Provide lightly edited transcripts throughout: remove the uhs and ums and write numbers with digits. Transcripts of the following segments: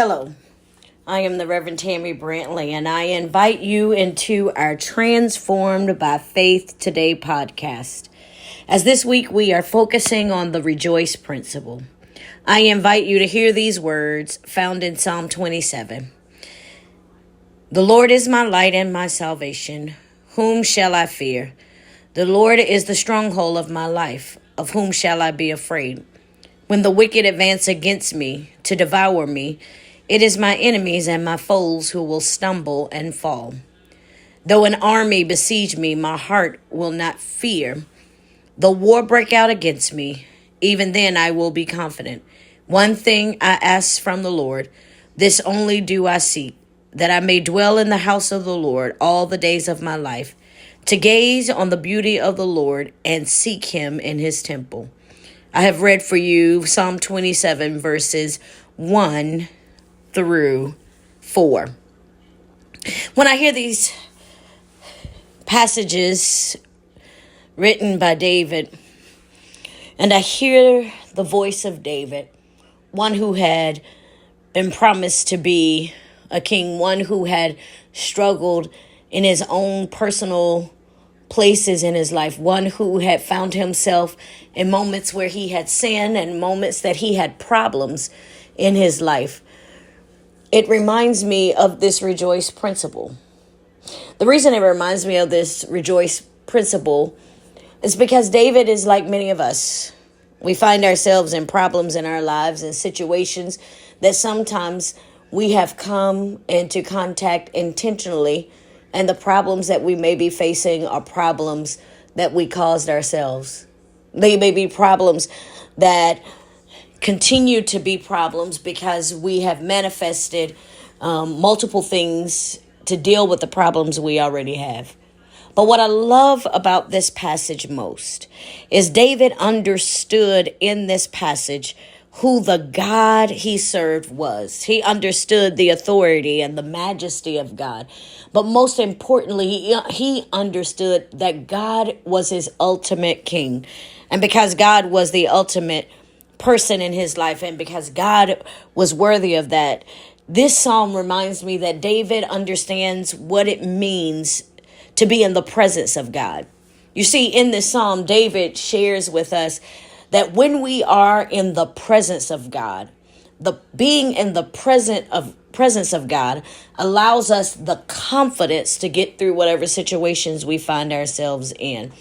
Hello, I am the Reverend Tammy Brantley, and I invite you into our Transformed by Faith Today podcast. As this week we are focusing on the rejoice principle, I invite you to hear these words found in Psalm 27. The Lord is my light and my salvation. Whom shall I fear? The Lord is the stronghold of my life. Of whom shall I be afraid? When the wicked advance against me to devour me, it is my enemies and my foes who will stumble and fall. Though an army besiege me, my heart will not fear. Though war break out against me, even then I will be confident. One thing I ask from the Lord, this only do I seek, that I may dwell in the house of the Lord all the days of my life, to gaze on the beauty of the Lord and seek him in his temple. I have read for you Psalm 27 verses 1 through 4. When I hear these passages written by David, and I hear the voice of David, one who had been promised to be a king, one who had struggled in his own personal places in his life, one who had found himself in moments where he had sinned and moments that he had problems in his life. It reminds me of this rejoice principle. The reason it reminds me of this rejoice principle is because David is like many of us. We find ourselves in problems in our lives and situations that sometimes we have come into contact intentionally, and the problems that we may be facing are problems that we caused ourselves. They may be problems that continue to be problems because we have manifested multiple things to deal with the problems we already have. But what I love about this passage most is David understood in this passage who the God he served was. He understood the authority and the majesty of God. But most importantly, he understood that God was his ultimate king. And because God was the ultimate person in his life, and because God was worthy of that, this psalm reminds me that David understands what it means to be in the presence of God. You see, in this psalm, David shares with us that when we are in the presence of God, the being in the presence of God allows us the confidence to get through whatever situations we find ourselves in.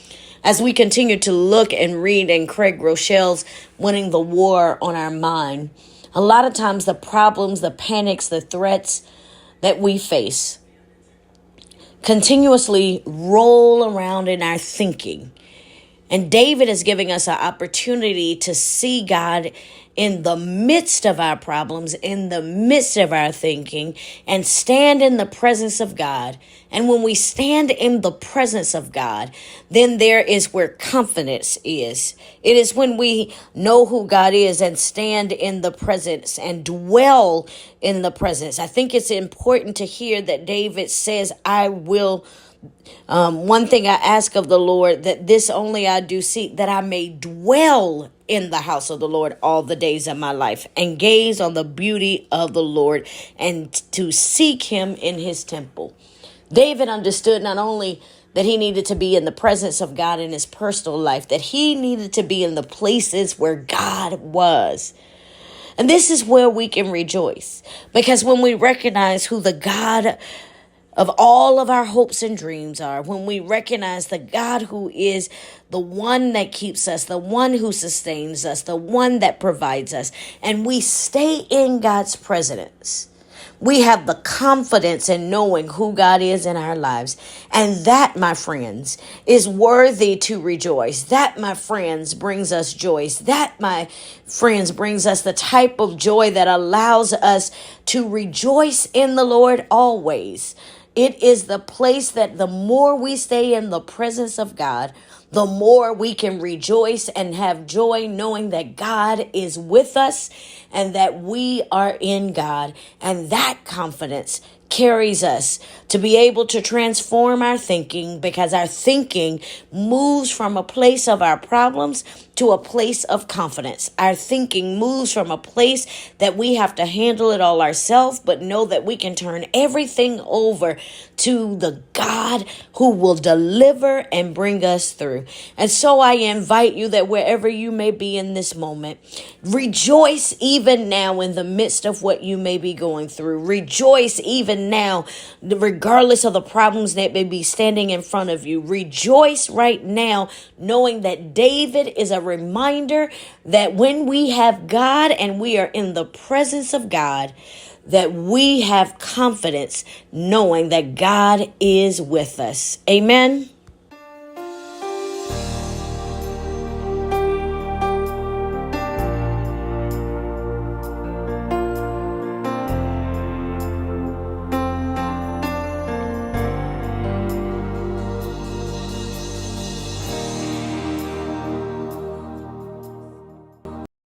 As we continue to look and read in Craig Rochelle's Winning the War on Our Mind, a lot of times the problems, the panics, the threats that we face continuously roll around in our thinking. And David is giving us an opportunity to see God in the midst of our problems, in the midst of our thinking, and stand in the presence of God. And when we stand in the presence of God, then there is where confidence is. It is when we know who God is and stand in the presence and dwell in the presence. I think it's important to hear that David says, I will one thing I ask of the Lord, that this only I do seek, that I may dwell in the house of the Lord all the days of my life, and gaze on the beauty of the Lord, and to seek him in his temple. David understood not only that he needed to be in the presence of God in his personal life, that he needed to be in the places where God was. And this is where we can rejoice, because when we recognize who the God of all of our hopes and dreams are, when we recognize the God who is the one that keeps us, the one who sustains us, the one that provides us, and we stay in God's presence, we have the confidence in knowing who God is in our lives. And that, my friends, is worthy to rejoice. That, my friends, brings us joy. That, my friends, brings us the type of joy that allows us to rejoice in the Lord always. It is the place that the more we stay in the presence of God, the more we can rejoice and have joy knowing that God is with us and that we are in God. And that confidence carries us to be able to transform our thinking, because our thinking moves from a place of our problems to a place of confidence. Our thinking moves from a place that we have to handle it all ourselves, but know that we can turn everything over to the God who will deliver and bring us through. And so I invite you that wherever you may be in this moment, rejoice even now in the midst of what you may be going through. Rejoice even now, regardless of the problems that may be standing in front of you. Rejoice right now, knowing that David is a reminder that when we have God and we are in the presence of God, that we have confidence knowing that God is with us. Amen.